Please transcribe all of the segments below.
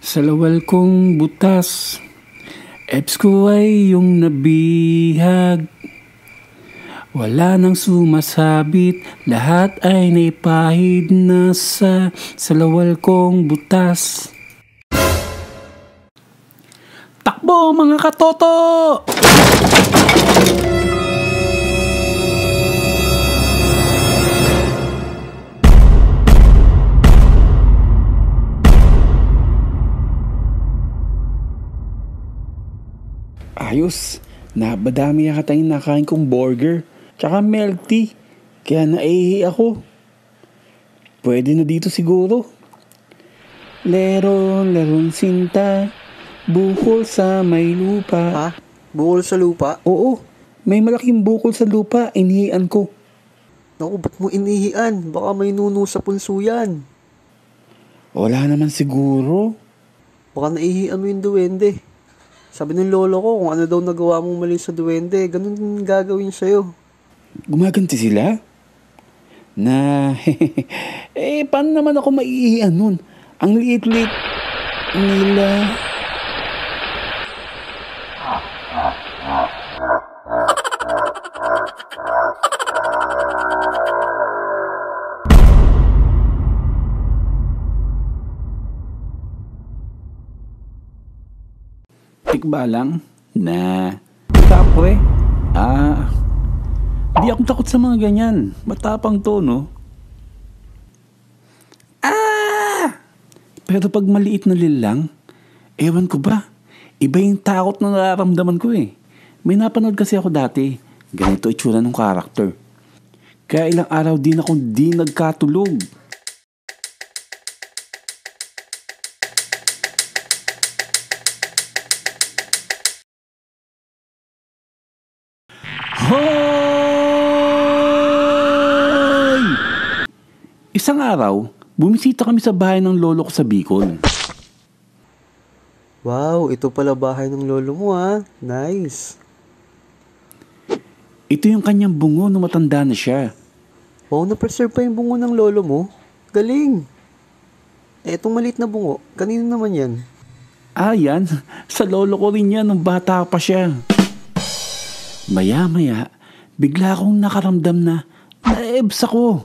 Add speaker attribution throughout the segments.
Speaker 1: Sa lawal kong butas, eps ko ay yung nabihag. Wala nang sumasabit, lahat ay naipahid na sa lawal kong butas. Takbo mga katoto! Ayos, nabadami yata yung nakain kong burger, tsaka milk tea, kaya naihi ako. Pwede na dito siguro. Leron sinta, bukol sa may lupa.
Speaker 2: Ha? Bukol sa lupa?
Speaker 1: Oo, may malaking bukol sa lupa, inihian ko.
Speaker 2: Naku, ba't mo inihian? Baka may nuno sa punso yan.
Speaker 1: Wala naman siguro.
Speaker 2: Baka naihian mo yung duwende. Sabi ng lolo ko, kung ano daw nagawa mong mali sa duwende, ganun din gagawin sa'yo.
Speaker 1: Gumaganti sila? Na, paano naman ako maiihian nun? Ang liit-liit nila. Tikbalang na kapre. Di ako takot sa mga ganyan. Matapang to, no? Pero pag maliit na lilang, ewan ko ba, iba yung takot na nararamdaman ko eh. May napanood kasi ako dati, ganito itsura ng karakter. Kaya ilang araw din ako di nagkatulog. Hoy! Isang araw, bumisita kami sa bahay ng lolo ko sa Bicol.
Speaker 2: Wow, ito pala bahay ng lolo mo ha. Nice.
Speaker 1: Ito yung kanyang bungo nung matanda na siya.
Speaker 2: Wow, na-preserve pa yung bungo ng lolo mo. Galing. Etong maliit na bungo, kanino naman yan?
Speaker 1: Yan. Sa lolo ko rin yan nung bata pa siya. Maya-maya, bigla akong nakaramdam na naebs ako.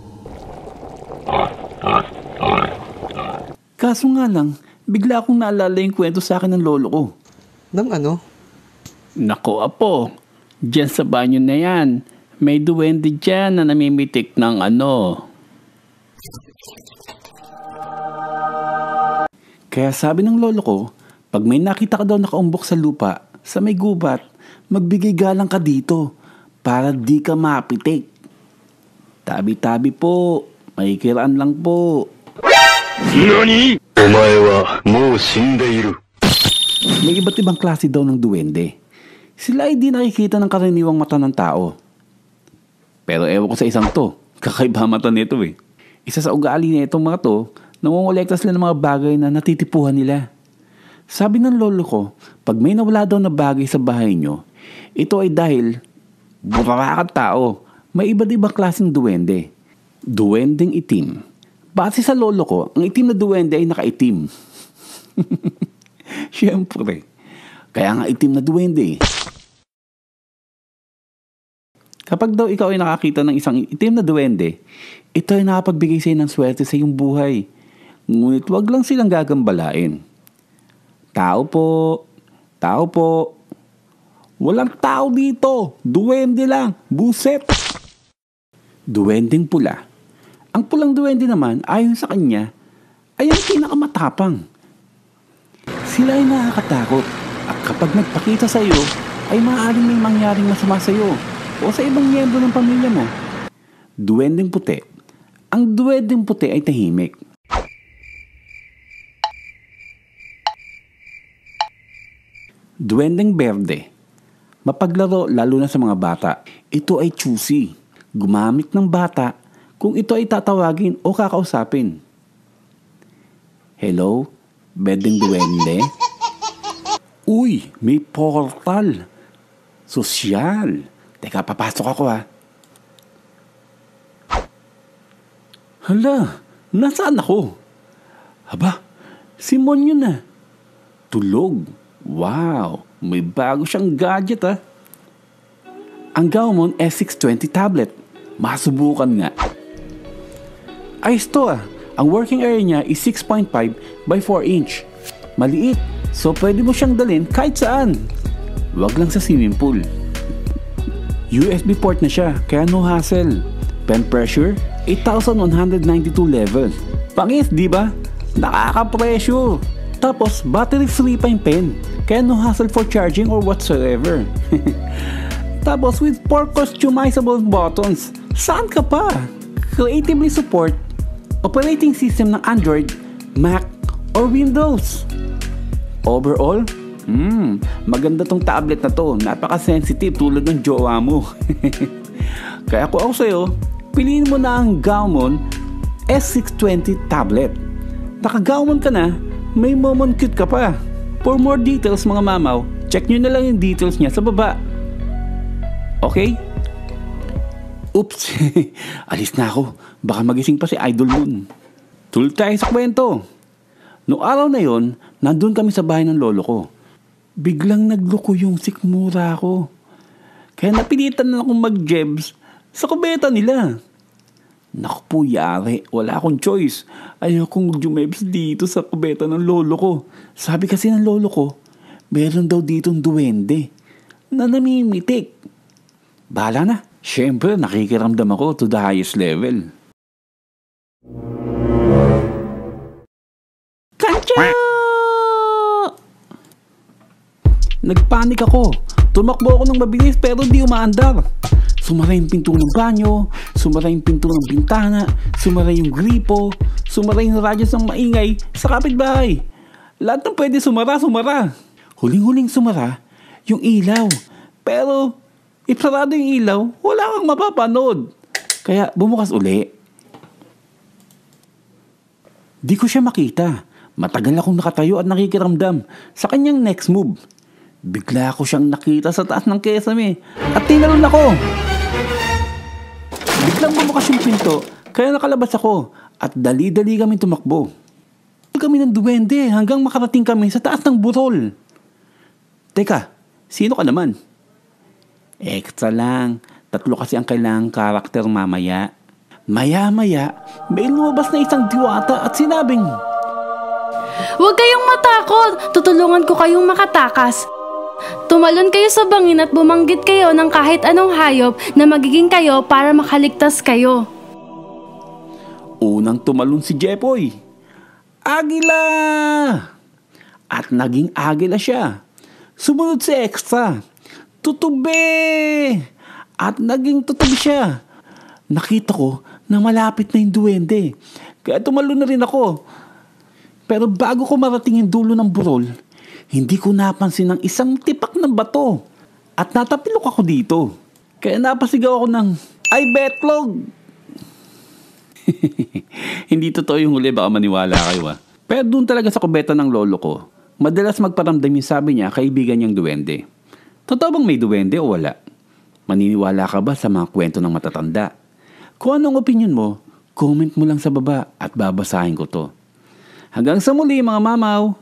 Speaker 1: Kaso nga lang, bigla akong naalala yung kwento sa akin ng lolo ko.
Speaker 2: Nang ano?
Speaker 1: Nako apo, dyan sa banyo na yan, may duwende dyan na namimitik ng ano. Kaya sabi ng lolo ko, pag may nakita ka daw nakaumbok sa lupa, sa may gubat, magbigay galang ka dito para di ka mapitik. Tabi-tabi po, makikiraan lang po.
Speaker 3: NANI?! Omae wa mou shindeiru.
Speaker 1: May iba't ibang klase daw ng duwende. Sila ay di nakikita ng karaniwang mata ng tao. Pero ewan ko sa isang to, kakaiba mata nito eh. Isa sa ugali na itong mga to, nangongolekta sila ng mga bagay na natitipuhan nila. Sabi ng lolo ko, pag may nawala daw na bagay sa bahay nyo, ito ay dahil burarakat tao. May iba't ibang klaseng duwende. Duwendeng itim. Base sa lolo ko, ang itim na duwende ay nakaitim. Siyempre. Kaya nga itim na duwende. Kapag daw ikaw ay nakakita ng isang itim na duwende, ito ay nakapagbigay sa'yo ng swerte sa iyong buhay. Ngunit wag lang silang gagambalain. Tao po. Tao po. Walang tao dito. Duwende lang. Buset. Duwendeng pula. Ang pulang duwende naman, ayon sa kanya, ay ang pinakamatapang. Sila ay nakakatakot. At kapag nagpakita sa iyo, ay maaaring may mangyaring masama sa iyo o sa ibang miyembro ng pamilya mo. Duwendeng puti. Ang duwendeng puti ay tahimik. Duwendeng berde. Mapaglaro lalo na sa mga bata. Ito ay choosy. Gumamit ng bata kung ito ay tatawagin o kakausapin. Hello? Berdeng duwende? Uy, may portal. Sosyal. Teka, papasok ako ha. Hala, nasaan ako? Aba, si Mon yun na. Tulog. Wow, may bago siyang gadget ah. Ang Gaomon S620 tablet. Masubukan nga. Ayos to ah. Ang working area niya is 6.5 by 4 inch. Maliit, so pwede mo siyang dalhin kahit saan. Wag lang sa swimming pool. USB port na siya, kaya no hassle. Pen pressure, 8,192 level. Pangis, di ba? Nakaka-pressure. Tapos, battery free pa yung pen, kaya no hassle for charging or whatsoever. Tapos, with 4 customizable buttons, saan ka pa? Creatively support operating system ng Android, Mac, or Windows. Overall, maganda tong tablet na to. Napaka-sensitive tulad ng jowa mo. Kaya kung ako sa'yo, piliin mo na ang Gaomon S620 tablet. Naka-Gaomon ka na, may Momon cute ka pa. For more details mga mamaw, check nyo na lang yung details niya sa baba. Okay? Oops, alis na ako. Baka magising pa si Idol Moon. Tuloy tayo sa kwento. Noong araw na yon, nandun kami sa bahay ng lolo ko. Biglang nagloko yung sikmura ko. Kaya napilitan na akong mag-jebs sa kubeta nila. Naku po, yari. Wala akong choice. Ayokong jumebs dito sa kubeta ng lolo ko. Sabi kasi ng lolo ko, meron daw ditong duwende na namimitik. Bahala na. Siyempre, nakikiramdam ako to the highest level. Kancha! Nagpanik ako. Tumakbo ako ng mabilis pero di umaandar. Sumara yung pinto ng banyo, sumara yung pinto ng bintana, sumara yung gripo, sumara yung radyos ng maingay sa kapitbahay. Lahat ng pwede sumara. Huling-huling sumara yung ilaw. Pero if sarado yung ilaw, wala kang mapapanood. Kaya bumukas uli. Di ko siya makita. Matagal akong nakatayo at nakikiramdam sa kanyang next move. Bigla ko siyang nakita sa taas ng kesame at tinalon ako. Biglang bumukas yung pinto, kaya nakalabas ako at dali-dali kami tumakbo. Kami ng duwende hanggang makarating kami sa taas ng burol. Teka, sino ka naman? Extra lang. 3 kasi ang kailangang karakter mamaya. Maya-maya, may lumabas na isang diwata at sinabing,
Speaker 4: "Huwag kayong matakot! Tutulungan ko kayong makatakas. Tumalon kayo sa bangin at bumanggit kayo ng kahit anong hayop na magiging kayo para makaligtas kayo."
Speaker 1: Unang tumalon si Jepoy. Agila! At naging agila siya. Sumunod si Extra. Tutube! At naging tutubi siya. Nakita ko na malapit na yung duwende. Kaya tumalon na rin ako. Pero bago ko marating yung dulo ng burol, hindi ko napansin ng isang tipak ng bato. At natapilok ako dito. Kaya napasigaw ako ng, "Ay, betlog!" Hindi totoo yung huli, baka maniwala kayo ah. Pero doon talaga sa kubeta ng lolo ko, madalas magparamdam yung sabi niya kaibigan niyang duwende. Totoo bang may duwende o wala? Maniniwala ka ba sa mga kwento ng matatanda? Kung anong opinion mo, comment mo lang sa baba at babasahin ko to. Hanggang sa muli mga mamaw!